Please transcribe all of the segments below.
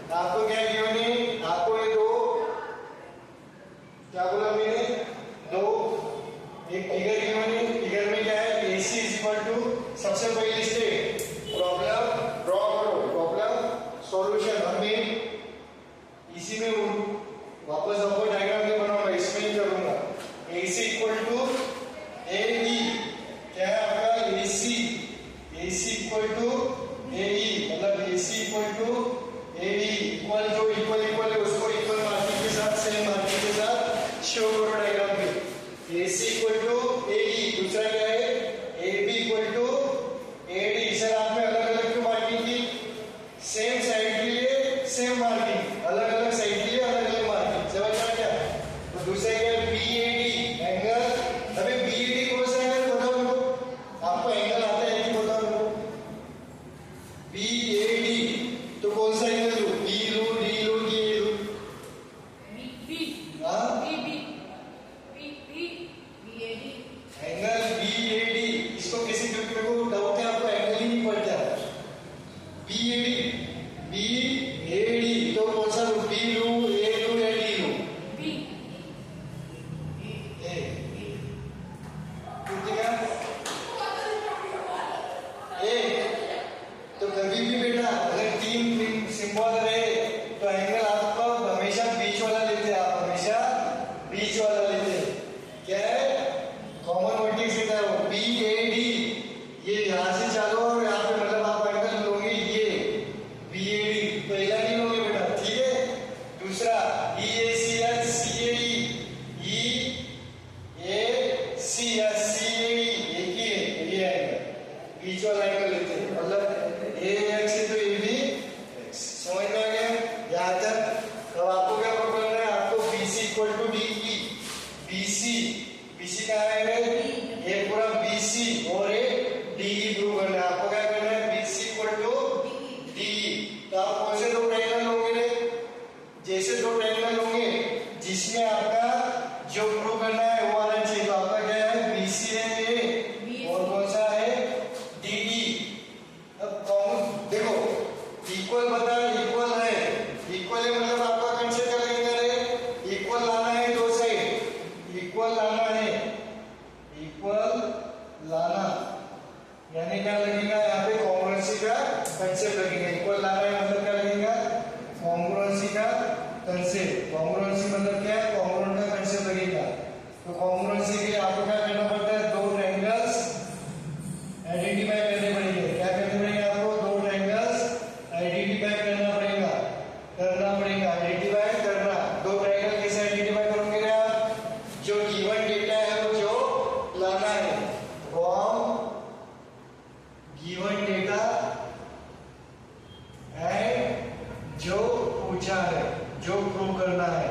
आपको क्या गिवन है, आपको ये दो क्या बोला मैंने, दो एक फिगर गिवन है, फिगर में क्या है AC इज इक्वल टू, सबसे पहले स्टेप प्रॉब्लम ड्रॉ करो, प्रॉब्लम सॉल्यूशन। हमें इसी में वापस आपको डायग्राम में बनाऊंगा, इसमें ही करूंगा। AC इक्वल टू AE, क्या है आपका AC इक्वल टू AE, मतलब AC equal to AE, equal जो इक्वल इक्वल है उसको इक्वल मार्किंग के साथ, सेम मार्किंग के साथ शो करो डायग्राम में। AC इक्वल टू AE, दूसरा क्या है AB equal to AD। Sir आपने अलग अलग क्यों मार्किंग की, सेम साइड के लिए सेम मार्किंग, अलग अलग साइड के लिए अलग अलग मार्किंग, समझ में क्या। तो दूसरा क्या है BAD एंगल। अबे BAD कौन सा एंगल बताओ मेरे को, आपको एंगल आता है कि बताओ मेरे को। BAD तो कौन सा एंगल लो, B लो, D लो कि A लो, एंगल BAD। इसको किसी को डाउट है आपको, एंगल ही नहीं पड़ता BAD तो कौन सा लो, B लो, A लो या D लो, A ठीक है। A तो कभी भी बेटा अगर तीन सिंबल रहे तो एंगल आपको हमेशा बीच वाला लेते हैं, आप हमेशा बीच वाला लेते हैं। क्या है कॉमन वर्टेक्स लेता है वो BAD, ये यहाँ से चालू और यहाँ पे मतलब आप एंगल लोगे ये BAD, पहला नहीं लोगे बेटा, ठीक है। दूसरा EAC CAE, EAC CAE एक ही है, ये एंगल बीच वाला एंगल लेते हैं, मतलब AX है तो ये भी X, समझ में आ गया यहाँ तक। अब आपको क्या प्रूव करना है, आपको BC equal to DE, BC का है ये पूरा BC और ये DE प्रूव करना है। आपको क्या करना है, BC इक्वल टू DE। तो आप कौन से दो ट्रायंगल लोगे रे, जैसे दो ट्रायंगल लोगे जिसमें आपका जो प्रूव करना है वो आना चाहिए। तो आपका क्या है BC है ये, और कौन सा है DE। अब कौन देखो इक्वल बता, इक्वल है, इक्वल है मतलब आपका कंसेप्ट क्या लगेगा, इक्वल लाना है दो साइड, इक्वल लाना है, इक्वल लाना यानी क्या लगेगा यहाँ पे कॉन्ग्रुएंसी का कंसेप्ट लगेगा। इक्वल लाना है मतलब क्या लगेगा, कॉन्ग्रुएंसी का कंसेप्ट। कॉन्ग्रुएंसी मतलब क्या है, कॉन्ग्रुएंट का कंसेप्ट लगेगा। तो कॉन्ग्रुएंसी के लिए आपको क्या करना पड़ता है, दो ट्रायंगल्स आइडेंटिफाई करने पड़ेंगे। क्या करने पड़ेंगे आपको, दो ट्रायंगल्स आइडेंटिफाई करना पड़ेगा, आइडेंटिफाई करना। दो ट्रायंगल कैसे आइडेंटिफाई करोगे रे आप, जो गिवन डेटा है वो जो लाना है, फ्रॉम गिवन डेटा एंड जो पूछा है, जो प्रूव करना है,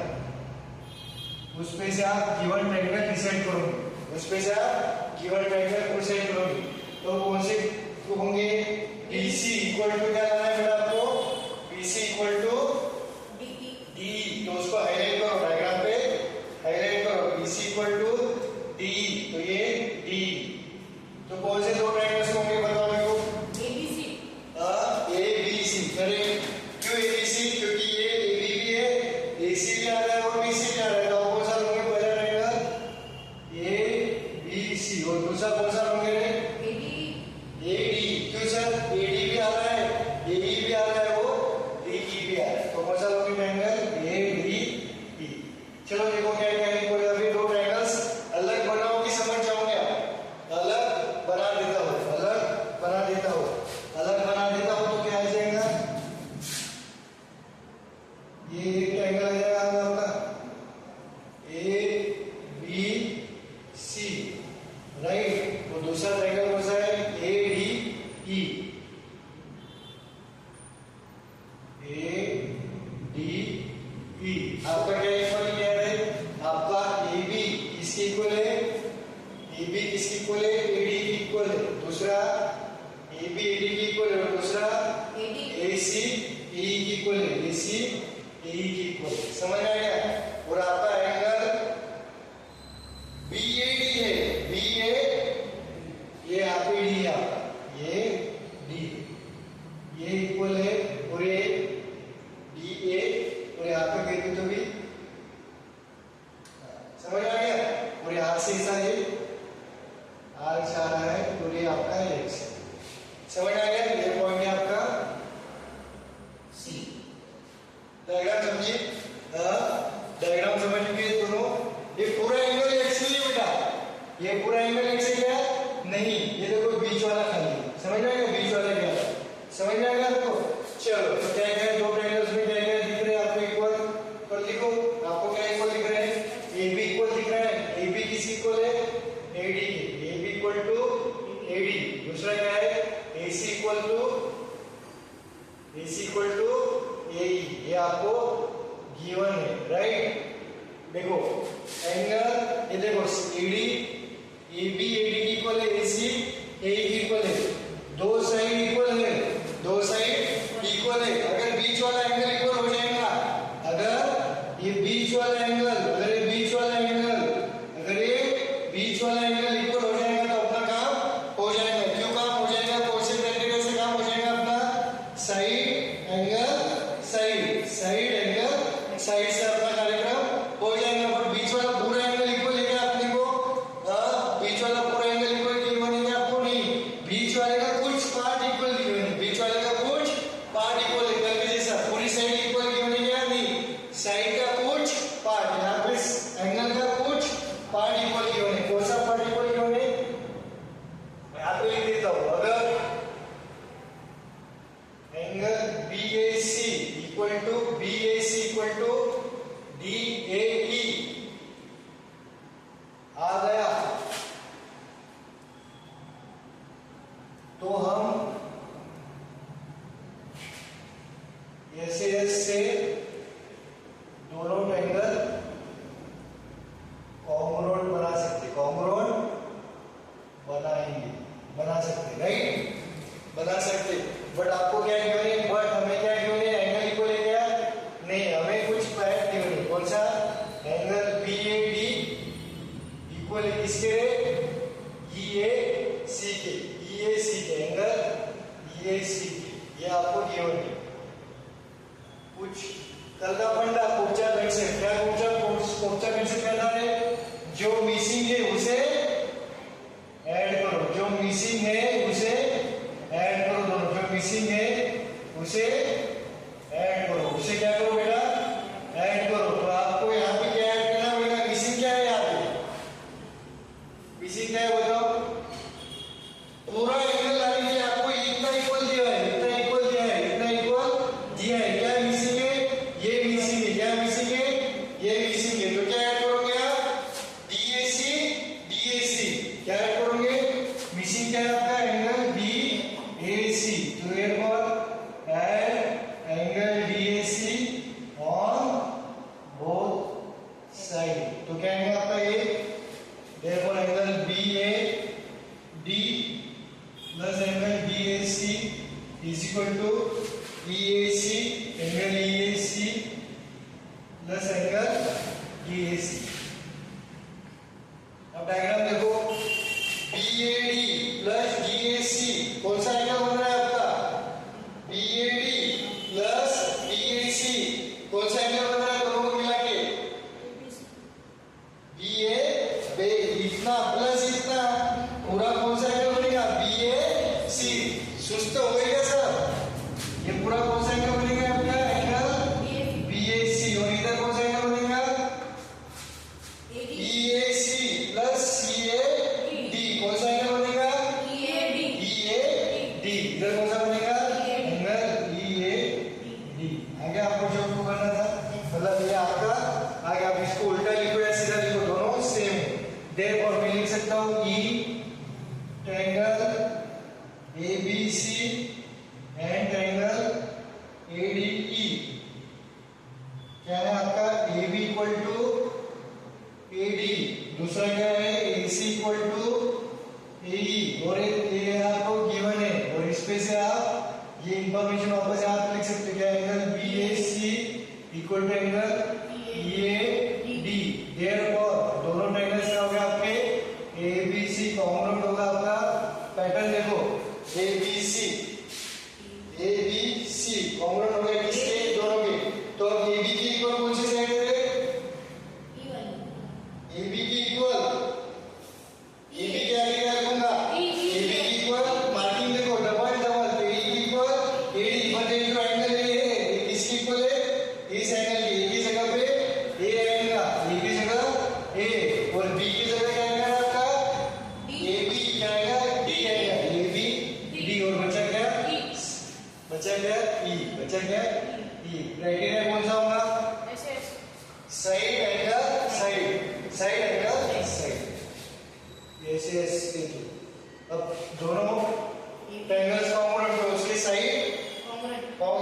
उसमें से आप गिवन ट्रायंगल डिसाइड करोगे, उसमें से आप गिवन ट्रायंगल डिसाइड करोगे। तो कौन से होंगे, BC इक्वल टू क्या लाना है बेटा आपको, BC इक्वल टू DE। तो उसको हाईलाइट करो डायग्राम पे, हाईलाइट करो BC इक्वल टू DE, तो ये DE। तो कौन से दो ट्रायंगल्स होंगे बताओ मेरे को, ABC। अरे क्यों ABC, क्योंकि ये AB भी है, AC भी आ रहा है और BC भी आ रहा है। तो कौन सा लोगे पहला ट्रायंगल ABC, और दूसरा कौन सा लोगे AD। क्यों सर, AD भी आ रहा है, AE भी आ रहा है, वो DE भी आ रहा है। तो कौन सा लोगे ट्रायंगल ADE। चलो देखो क्या क्या है, अभी दो ट्रायंगल्स अलग बनाओ कि समझ जाओगे आप, अलग बना देता हूँ, अलग बना देता हूँ, अलग बना देता हूँ। तो क्या आ जाएगा, ये एक ट्रायंगल आ जाएगा आपका ABC, राइट। तो दूसरा ट्रायंगल कौन सा है, ADE। आपका क्या इक्वल क्या है, आपका AB किसके इक्वल है, AB किसके इक्वल है, AD की इक्वल है। दूसरा AB AD की इक्वल है, और दूसरा AC AE की इक्वल है, AC AE की इक्वल है, समझ में आ गया। और आपका एंगल BAD है, BA ये आप D है आपका, ये D, ये इक्वल है, और ये D डायग्राम समझिए, डायग्राम समझ के दोनों, ये पूरा एंगल एक्स नहीं है बेटा, ये पूरा एंगल एक्स है क्या? नहीं, ये देखो बीच वाला खाली, समझ में आएगा? बीच वाला क्या है, समझ में आएगा आपको? चलो, तो क्या क्या दो ट्रायंगल्स में क्या क्या दिख रहे हैं आपको इक्वल, पर लिखो आपको क्या इक्वल दिख रहे हैं? ए बी इक्वल दिख रहा है, ए बी किसी इक्वल है? AD, A B equal to AD. दूसरा क्या है? AC इक्वल टू AE, ये आपको गिवन है, राइट? देखो एंगल, ये देखो AD, AB AD इक्वल है, AC AE इक्वल है, दो साइड इक्वल है, दो साइड इक्वल है। अगर बीच वाला एंगल इक्वल हो जाएगा, अगर ये बीच वाला एंगल, अगर ये बीच वाला एंगल, अगर ये बीच वाला एंगल इक्वल हो जाएगा तो अपना काम हो जाएगा। क्यों काम हो जाएगा? कौन-से प्रैक्टिकल से काम हो जाएगा अपना? Side angle side, side angle side से अपना कार्यक्रम हो जाएगा। पर बीच वाला पूरा एंगल इक्वल है क्या अपने को? बीच वाला पूरा एंगल इक्वल गिवन है क्या आपको? नहीं, बीच वाले का कुछ पार्ट इक्वल गिवन है, बीच वाले का कुछ पार्ट इक्वल है, कल के जैसा। पूरी साइड इक्वल गिवन है क्या? नहीं, साइड का कुछ पार्ट, यहाँ पे एंगल का कुछ पार्ट इक्वल गिवन है। कौन सा पार्ट इक्वल गिवन है? मैं आपको लिख देता हूँ। अगर angle BAC equal to DAE आ गया तो हम SAS से दोनों एंगल कॉन्ग्रुएंट बना सकते, कॉन्ग्रुएंट बना सकते, राइट? बना सकते। बट आपको क्या गिवन है? बट हमें क्या गिवन है? एंगल इक्वल है क्या? नहीं, हमें कुछ पार्ट गिवन है। कौन सा? एंगल BAD इक्वल है किसके? EAC के, एंगल EAC के, ये आपको गिवन है। कुछ कल का फंडा कोचा कंसेप्ट, क्या कोचा कंसेप्ट कहता है? जो मिसिंग है उसे ऐड करो, जो मिसिंग है उसे ऐड करो, दोनों जो मिसिंग है उसे ऐड करो, उसे क्या करो बेटा? ऐड करो। तो आपको यहाँ पे क्या ऐड करना पड़ेगा? मिसिंग क्या है? यहाँ पे मिसिंग क्या है बताओ? पूरा एंगल ला लीजिए, आपको इतना इक्वल दिया है, इतना इक्वल दिया है, इतना इक्वल दिया है। क्या मिसिंग है? ये मिसिंग है। क्या मिसिंग है? ये मिसिंग है। तो क्या ऐड करोगे आप? DAC क्या ऐड करोगे? मिसिंग क्या है आपका? Angle BAC। तो therefore add angle DAC on both side। तो क्या है आपका ये? therefore angle BAD plus angle BAC is equal to EAC, angle EAC plus angle EAC। अब डायग्राम देखो, BAD प्लस DAC कौन सा एंगल बन रहा है आपका? BAD प्लस DAC कौन सा एंगल बन रहा है दोनों को मिला के? BA इतना प्लस इतना, पूरा कौन सा एंगल बनेगा? BAC। सुस्त हो गई क्या सर? ये पूरा कौन सा एंगल बनेगा आपका? Angle BAC। और इधर कौन सा एंगल बनेगा? EAC plus CAD। कौन सा एंगल बनेगा? EAD। इधर कौन सा बनेगा? Angle EAD। आगे आपको जो करना था, मतलब ये आपका आगे, आप इसको उल्टा लिखो या सीधा लिखो, दोनों सेम। देयरफॉर मैं लिख सकता हूँ E triangle ABC and triangle ADE क्या है आपका? AB equal to AD। दूसरा क्या है? AC equal to AE। और ये आपको गिवन है, और इस पे से आप ये इंफॉर्मेशन वापस आप लिख सकते हैं। क्या? Angle BAC equal to angle EAD। Therefore दोनों ट्रायंगल से हो गया आपके ABC कॉन्ग्रुएंट होगा आपका। पैटर्न देखो, ABC कॉन्ग्रुएंट हो गया किसके? दोनों के। तो अब AB की इक्वल कौन सी साइड है? AB की इक्वल, AB क्या लिखा रखूंगा? AB की इक्वल मार्किंग देखो, डबल डबल, तो AB की इक्वल AD। बट ये जो एंगल ये है किसकी इक्वल है? ई। क्राइटेरिया कौन सा होगा? Side angle side, side angle side, ऐसे ऐसे। अब दोनों ट्रायंगल्स कॉन्ग्रुएंट है, उसके साइड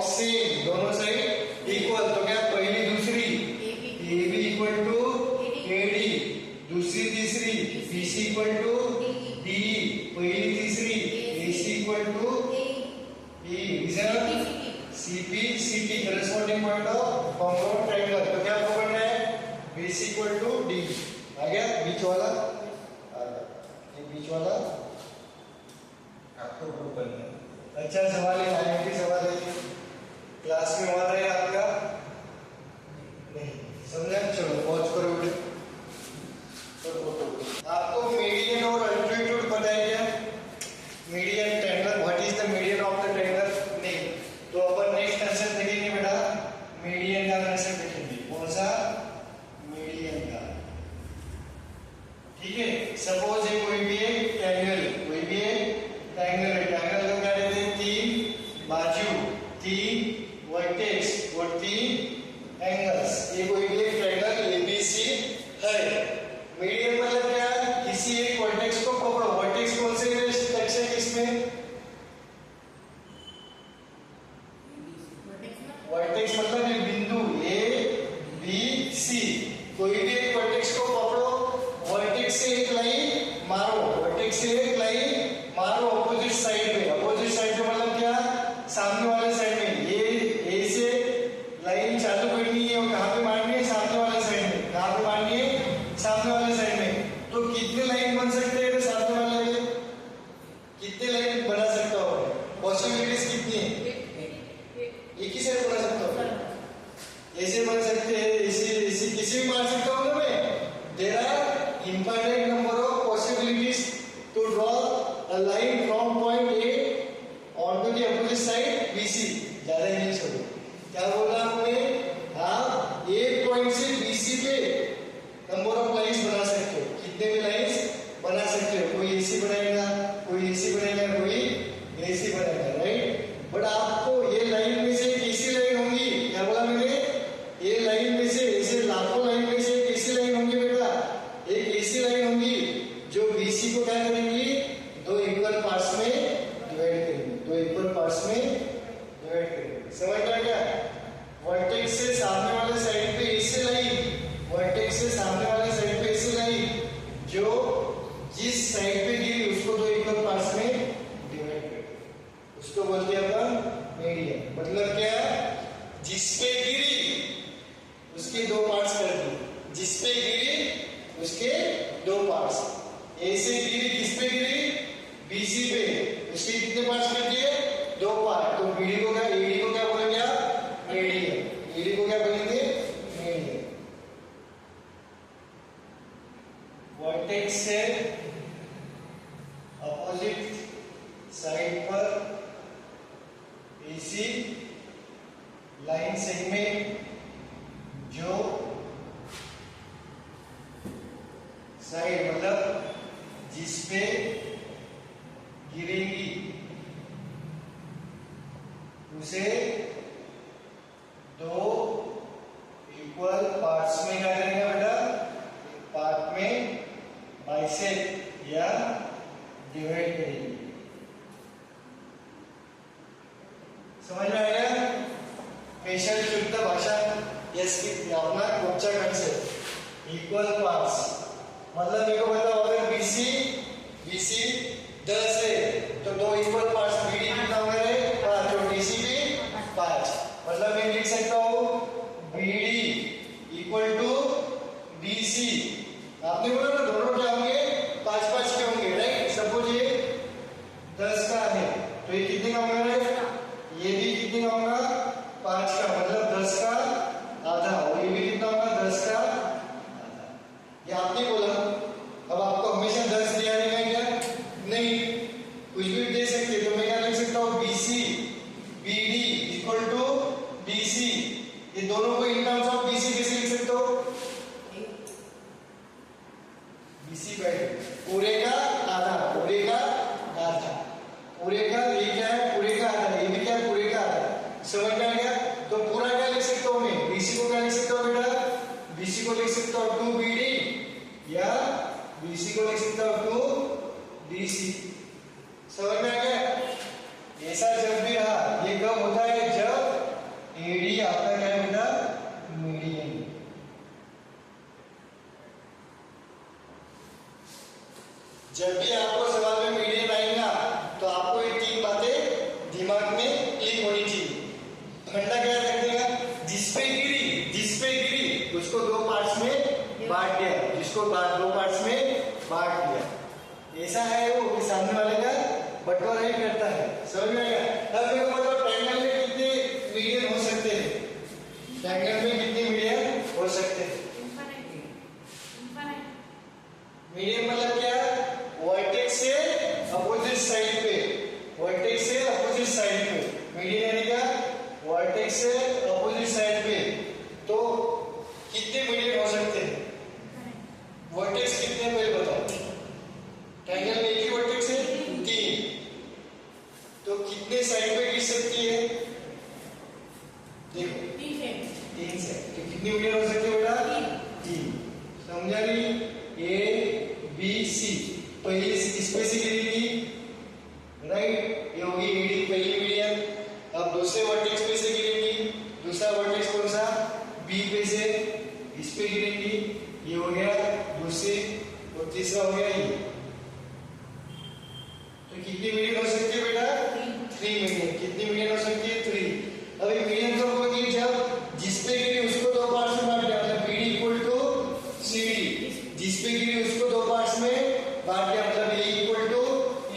सेम, दोनों साइड इक्वल, तो क्या पहली दूसरी AB इक्वल टू AD, दूसरी तीसरी BC इक्वल टू DE, पहली तीसरी AC equal to E, CP CT corresponding point of congruent triangle। तो क्या पकड़ना है? BC इक्वल टू D आ गया, बीच वाला आ गया, ये बीच वाला आपको प्रूव करना है। अच्छा सवाल है, आईएमपी सवाल है, क्लास में हुआ था आपका नहीं समझा? चलो पॉज करो वीडियो। आपको मीडियन और अल्टीट्यूड पता है क्या? Median triangle, what is the median of the triangle? नहीं, तो अपन नेक्स्ट कंसेप्ट देखेंगे बेटा, मीडियन का कंसेप्ट देखेंगे। कौन सा? मीडियन का। ठीक है, सपोज ये कोई भी एक ट्रायंगल, कोई भी एक ट्रायंगल है, ट्रायंगल को क्या कहते हैं? तीन बाजू, तीन वर्टेक्स और तीन एंगल्स। ये कोई भी एक ट्रायंगल ABC है। मीडियन मतलब क्या? किसी एक वर्टेक्स को पकड़ो, वर्टेक्स कौन से टच है किसमें? वर्टेक्स मतलब ये बिंदु ABC, कोई भी एक वर्टेक्स को पकड़ो, वर्टेक्स से एक लाइन मारो, वर्टेक्स से एक लाइन मारो अपोजिट साइड में। अपोजिट साइड में मतलब क्या? सामने वाले साइड में। ये ए से लाइन चालू करनी है और कहाँ पे मारनी है? सामने वाले साइड में। कहाँ पे मारनी है? सामने वाले साइड में। तो कितने लाइन बन सकते हैं सामने वाले में? कितने लाइन बना सकता हो? पॉसिबिलिटीज कितनी है? एक ही साइड बना सकता हो, ऐसे बन सकते हैं, ऐसे किसी भी मार सकता हूँ ना मैं। There are infinite number of possibilities to draw a line from point A on to the opposite side BC। ज्यादा नहीं छोड़ो, क्या बोल रहा हूँ मैं? आप एक पॉइंट से BC पे नंबर ऑफ लाइंस बना सकते हो, कितने भी लाइंस बना सकते हो। कोई ऐसी बनाएगा, कोई ऐसी बनाएगा, कोई ऐसी बनाएगा, राइट? बट आपको ये लाइन में से कैसी लाइन होंगी? क्या बोला मैंने? ये लाइन में से, ऐसे लाखों लाइन में से कैसी लाइन होंगी बेटा? एक ऐसी लाइन होंगी जो BC को क्या करेंगी? दो इक्वल पार्ट्स में डिवाइड करेंगे, दो इक्वल पार्ट्स में डिवाइड करेंगे। समझ में आ गया? वर्टेक्स से सामने वाले साइड पे ऐसे लाइन, वर्टेक्स से सामने वाले साइड पे ऐसे लाइन जो जिस साइड पे गिरी उसको दो इक्वल पार्ट्स में डिवाइड करेंगे, उसको बोलते हैं अपन मीडियन। मतलब क्या? जिस पे गिरी उसके दो पार्ट्स कर दिए, जिस पे गिरी उसके दो पार्ट्स। ऐसे गिरी, किस पे गिरी? BC पे, उसके कितने पार्ट्स कर दिए? दो पार्ट। तो BD को क्या, AD को क्या बोलेंगे आप? मीडियन। AD को क्या बोलेंगे? मीडियन। वर्टेक्स से अपोजिट साइड पर AC लाइन सेगमेंट जो साइड मतलब जिस पे गिरेगी उसे दो इक्वल पार्ट्स में क्या करेंगे बेटा? एक पार्ट में बाइसेक्ट या डिवाइड करेंगे। समझ में आएगा? स्पेशल शुद्ध भाषा यस अपना कोचा कंसेप्ट इक्वल पार्ट्स मतलब मेरे को बताओ, अगर BC 10 है तो दो इक्वल पार्ट्स BD कितना हो गए? 5, तो DC भी 5। मतलब मैं लिख सकता हूँ BD इक्वल टू DC। आपने बोला ना दोनों क्या होंगे? 5-5 के होंगे, राइट? सपोज ये 10 का है तो ये कितने का होगा? ये भी कितने का होगा? 5 का, मतलब 10 का आधा। और ये भी कितना होगा? 10 का आधा। ये आपने बोला। अब आपको हमेशा 10 दिया रहेगा क्या? नहीं, कुछ भी दे सकते। तो मैं क्या लिख सकता हूँ? BC BD equal to DC। ये दोनों को इन टर्म्स ऑफ BC कैसे लिख सकते हो? BC बाय पूरे का आधा, पूरे का आधा, पूरे का। ये क्या है? पूरे का आधा। ये भी क्या है? पूरे का आधा। समझ में आ गया? तो पूरा BC को लिख सकता हूँ 2BD या BC को लिख सकता हूँ 2DC। समझ में आ गया? ऐसा जब भी रहा, ये कब होता है? जब AD आपका क्या है बेटा? मीडियन। जब भी आपको सवाल में मीडियन आएगा तो आपको ये तीन बातें दिमाग में क्लिक होनी चाहिए। घंटा क्या कर देगा? जिस पे गिरी उसको दो पार्ट्स में बांट दिया, जिसको दो पार्ट्स में बांट दिया। ऐसा है वो कि सामने वाले का बंटवारा ही करता है। समझ में आएगा? अब मेरे को बताओ ट्रायंगल में कितने मीडियन हो सकते हैं? ट्रायंगल में कितने मीडियन हो सकते हैं? मीडियन मतलब क्या? वर्टेक्स से अपोजिट साइड पे, वर्टेक्स से अपोजिट साइड पे मीडियन यानी क्या? वर्टेक्स से अपोजिट साइड पे। तो कितने मीडियन हो सकते हैं? वर्टेक्स कितने पहले बताओ? ट्रायंगल में एक ही वर्टेक्स है, 3। तो कितने साइड पे गिर सकती है? देखो 3 से। तो कितनी मीडियन हो सकती है बेटा? 3। समझा नहीं? ABC पहली इसमें से गिरेगी, राइट? ये होगी AD पहली मीडियन। अब दूसरे वर्टेक्स पे से गिरेगी, दूसरा वर्टेक्स कौन सा? B पे से इस पे गिरेगी, ये हो गया दूसरी, और तीसरा हो गया ये। तो कितनी मीडियन हो सकती है बेटा? 3 मीडियन। कितनी मीडियन हो सकती है? 3। अभी मीडियन कब होती है? जब जिस पे गिरी उसको दो पार्ट्स में बांट दिया, मतलब BD इक्वल टू CD। जिस पे गिरी उसको दो पार्ट्स में बांट दिया, मतलब A इक्वल टू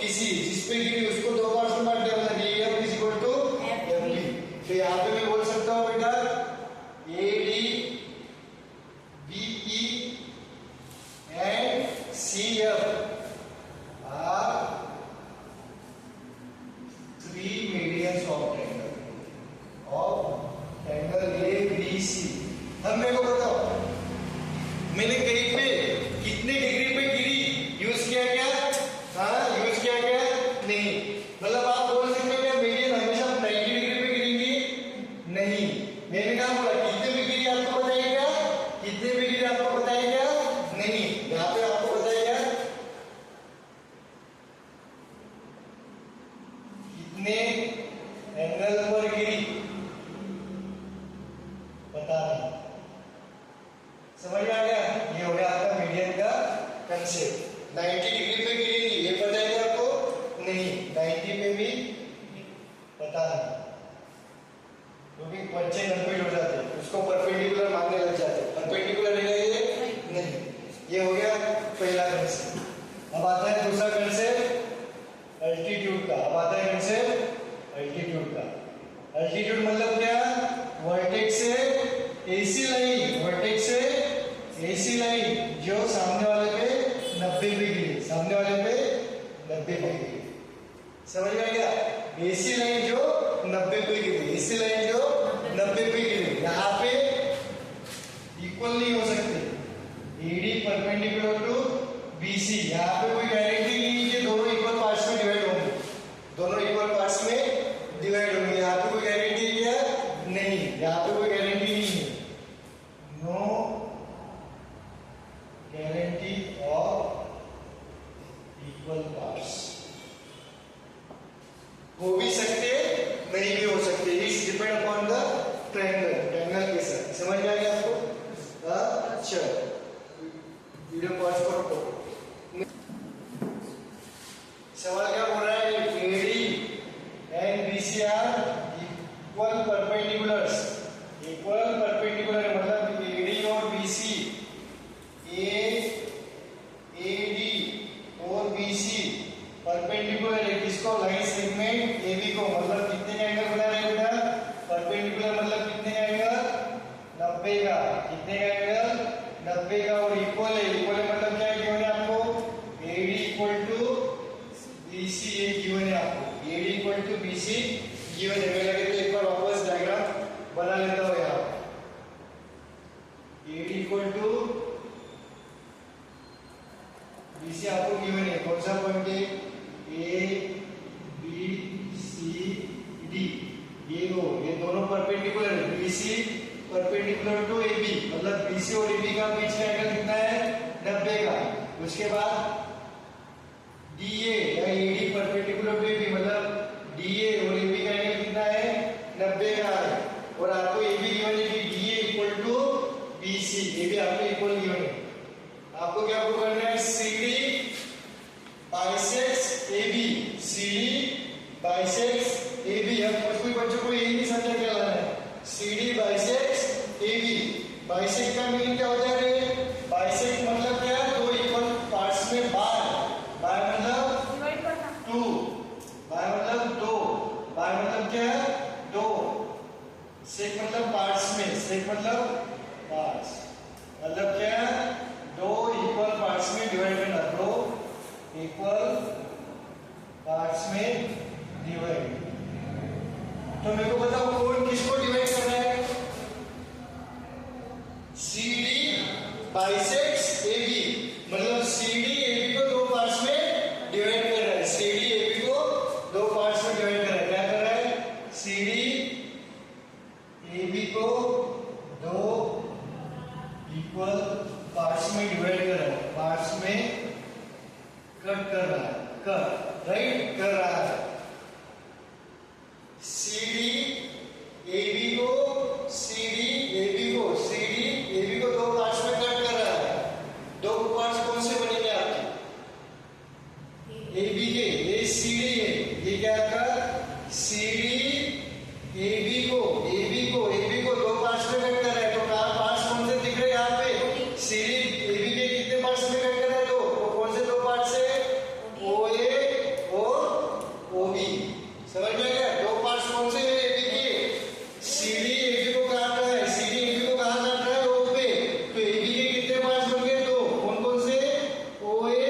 EC। जिस पे गिरी उसको दो पार्ट्स में बांट दिया, मतलब AF is equal to FB। तो यहाँ पे मैं बोल सकता हूँ बेटा AD BE and CF are 3 medians of triangle ABC। अब मेरे को बताओ, मैंने कहीं पे कितने डिग्री पे गिरी यूज किया क्या? हाँ, यूज किया क्या? नहीं। मतलब आप बोल सकते हो क्या मीडियन हमेशा 90 डिग्री पे गिरेंगी? नहीं। मैंने कहा बोला कितने पे गिरी आपको पता है क्या? कितने पे गिरी आपको पता है क्या? नहीं। यहाँ पे आपको पता है क्या? कितने एंगल पर गिरी पता नहीं। समझ में आ गया? ये हो गया आपका मीडियन का कंसेप्ट। 90 डिग्री पे गिरेगी, ये पता है क्या आपको? नहीं। 90 पे भी पता नहीं, क्योंकि बच्चे कंफ्यूज हो जाते हैं, उसको परपेंडिकुलर मानने लग जाते हैं। परपेंडिकुलर है ये? नहीं। ये हो गया पहला कंसेप्ट। अब आता है दूसरा कंसेप्ट अल्टीट्यूड का। अब आता है कंसेप्ट अल्टीट्यूड का। अल्टीट्यूड मतलब क्या? वर्टेक्स से AC लाइन, वर्टेक्स से AC लाइन जो सामने वाले पे 90 पे गिरी, सामने वाले पे 90 पे गिरी। समझ में आ गया? AC लाइन जो 90 पे गिरी, AC लाइन जो 90 पे गिरी, यहाँ पे इक्वल नहीं हो सकते। AD परपेंडिकुलर टू BC, यहाँ पे कोई गारंटी नहीं कि दोनों इक्वल पार्ट्स में डिवाइड होंगे, दोनों इक्वल पार्ट्स में डिवाइड होंगे। यहाँ पे कोई गारंटी क्या? नहीं। यहाँ पे कोई गारंटी नहीं है। No guarantee of equal parts। हो भी सकते, नहीं भी हो सकते। It's depend upon the triangle, triangle के साथ। समझ में आ गया आपको? अच्छा, वीडियो पॉज करो। सवाल क्या बोल रहा है? AD and BC are equal perpendiculars। Equal perpendicular मतलब AD और BC, AD और BC परपेंडिकुलर है किसको? लाइन सेगमेंट AB को। मतलब कितने का एंगल बना रहे हैं बेटा? परपेंडिकुलर मतलब कितने का एंगल? 90 का। कितने का एंगल? 90 का। और इक्वल है, इक्वल है मतलब क्या गिवन है आपको? AD इक्वल टू BC ये गिवन है आपको। AD equal to BC given है। मैं लगे तो एक बार वापस डायग्राम बना लेता हूँ यहाँ। AD इक्वल टू BC आपको गिवन है। कौन सा पॉइंट है? A B C D। ये दोनों परपेंडिकुलर है। BC परपेंडिकुलर टू AB, मतलब BC और AB का बीच का एंगल कितना है 90 का। उसके बाद DA या AD परपेंडिकुलर टू AB, मतलब DA और AB का एंगल कितना है 90 का है। और आपको AB गिवन है कि DA इक्वल टू BC, ये भी आपको इक्वल गिवन है। आपको क्या प्रूव करना है, CD bisects AB, CD bisects AB। अब कुछ बच्चों को यही नहीं समझा क्या लाना है, CD बाइसेक्स AB। बाइसेक्ट का मीनिंग क्या हो जाएगा, बाइसेक्ट मतलब क्या है, दो इक्वल पार्ट्स में बाय मतलब डिवाइड करना, टू बाय मतलब दो, बाय मतलब क्या है दो, सेक मतलब पार्ट्स में, सेक मतलब पार्ट्स, मतलब क्या है दो इक्वल पार्ट्स में डिवाइड करना, दो इक्वल पार्ट्स में डिवाइड। तो मेरे को बताओ कौन किसको डिवाइड कर रहा है, CD बाइसेक्स AB, मतलब CD AB को दो पार्ट्स में डिवाइड कर रहा है, CD AB को दो पार्ट्स में डिवाइड कर रहा है। क्या कर रहा है, CD AB को दो इक्वल पार्ट्स में डिवाइड कर रहा है, पार्ट्स में कट कर रहा है, कट राइट कर रहा है। CD AB को दो पार्ट्स में कट कर रहा है। दो पार्ट्स कौन से बनेंगे आपके, AB के, ये CD है, ये क्या आपका CD AB को दो पार्ट्स में कट कर रहा है। तो पार्ट्स कौन से दिख रहे हैं यहाँ पे, CD AB के कितने पार्ट्स में कट कर रहा है, दो, तो कौन से दो पार्ट्स है, OA और OB। समझ में गया, दो पार्ट्स कौन से है AB के, CD AB को काट रहा है, CD AB को कहाँ काट रहा है, O पे। तो AB के कितने पार्ट्स बन गए, दो, कौन कौन से, OA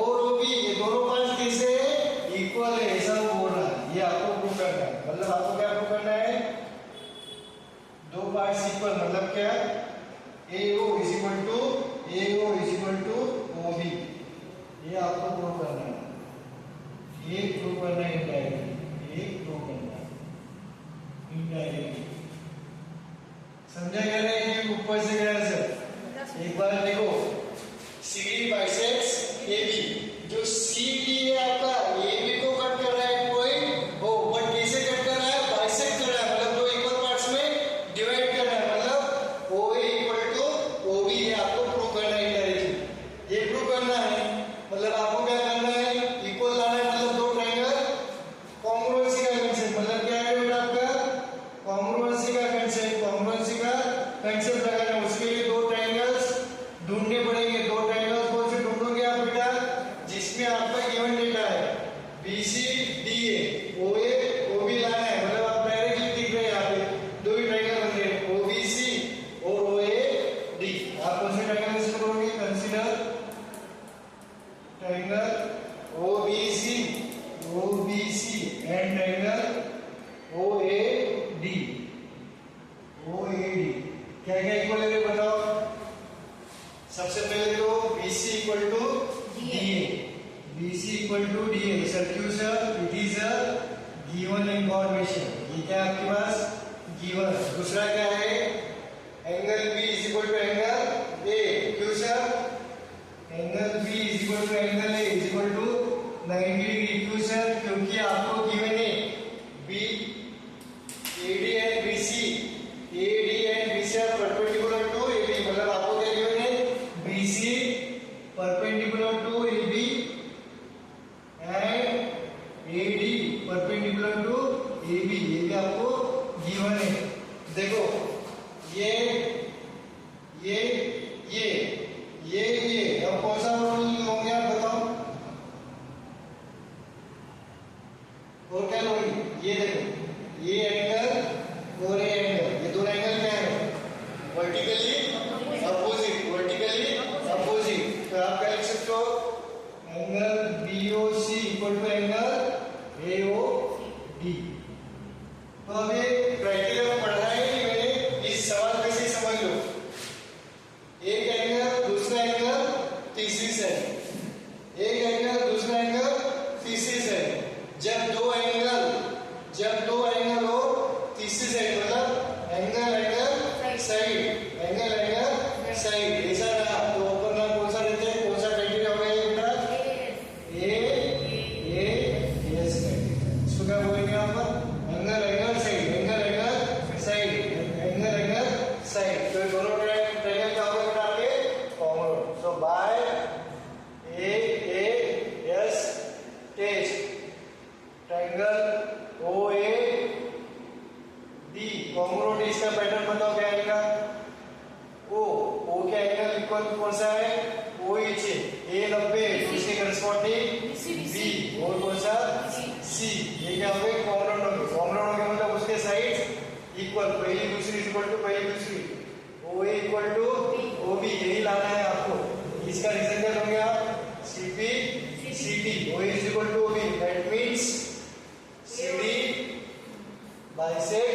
और OB, ये दोनों पार्ट्स कैसे है, इक्वल है, ऐसा वो बोल रहा है। ये आपको प्रूव करना है, मतलब आपको क्या प्रूव करना है, दो पार्ट्स इक्वल, मतलब क्या, AO is equal to OB। ये आपको प्रूव करना है, ये प्रूव करना है इनडायरेक्टली, ये प्रूव करना है इनडायरेक्टली। समझा गया ना, कि ऊपर से गया सर। एक बार देखो, CD बाइसेक्स AB, जो CD है आपका AB को कट कर रहा है कोई, वो बट कैसे कट कर रहा है, बाइसेक्ट कर रहा है, मतलब दो इक्वल पार्ट्स में डिवाइड कर रहा है, मतलब OA इक्वल टू OB। ये आपको प्रूव करना है इनडायरेक्टली, ये प्रूव करना है। मतलब आपको क्या करना है, इक्वल लाना है, मतलब दो ट्रायंगल कॉन्ग्रुएंसी का कंसेप्ट, मतलब क्या है बेटा आपका कॉन्ग्रुएंसी का कंसेप्ट, कॉन्ग्रुएंसी का कंसेप्ट लगाना है। उसके लिए दो ट्रायंगल्स ढूंढने पड़ेंगे। दो ट्रायंगल्स कौन से ढूंढोगे आप बेटा, जिसमें आपका गिवन डेटा है BC DA, OA OB लाना है, मतलब आप डायरेक्टली दिख रहे हैं यहाँ पे दो ही ट्रायंगल बन रहे हैं, OBC और OAD। आप कौन से ट्रायंगल से करोगे, consider triangle OBC and triangle OAD। क्या क्या इक्वल है बताओ। सबसे पहले तो BC equal to DA, BC equal to DA, sir it is a given information, ये क्या आपके पास गिवन। दूसरा क्या है, angle B is equal to angle A, क्यों सर, angle B is equal to angle A is equal to 90 degree, क्यों सर, क्योंकि आपको गिवन है AD and BC are perpendicular to AB, मतलब आपको क्या गिवन है, BC perpendicular to AB and AD perpendicular to AB, ये भी आपको गिवन है। देखो ये अब कौन सा रूल लोगे आप बताओ, और क्या लोगे, ये देखो ये एंगल और ये एंगल, ये दोनों एंगल क्या है, वर्टिकली अपोजिट। तो आप क्या लिख सकते हो, angle BOC equal to angle AOD। तो अभी प्रैक्टिकल में पढ़ा है कि मैंने, इस सवाल कैसे समझ लो, एक एंगल दूसरा एंगल तीसरी साइड, एक एंगल दूसरा एंगल तीसरी साइड। जब दो एंगल हो साइड, एंगल एंगल साइड, ऐसा रहा तो ओपन नाम कौन सा देते हैं, कौन सा क्राइटेरिया होगा ये बेटा, ए यस क्राइटेरिया। इसको क्या बोलेंगे यहाँ पर, angle angle side, angle angle side, angle angle side. तो दोनों ट्रायंगल क्या होगा बेटा आपके, congruent. So by A S test triangle O A D congruent, इसका पैटर्न बताओ क्या आएगा, ओ के एंगल इक्वल कौन सा है, ओ एच ए 90, तो इसके करस्पॉन्डिंग बी, और कौन सा सी, ये क्या हो गए कॉन्ग्रुएंट हो गए। कॉन्ग्रुएंट हो गया मतलब उसके साइड इक्वल, पहली दूसरी इक्वल टू पहली दूसरी, O A equal to O B, यही लाना है आपको। इसका रीजन क्या लोगे आप, C P C T, O A equal to O B, that means C D bisect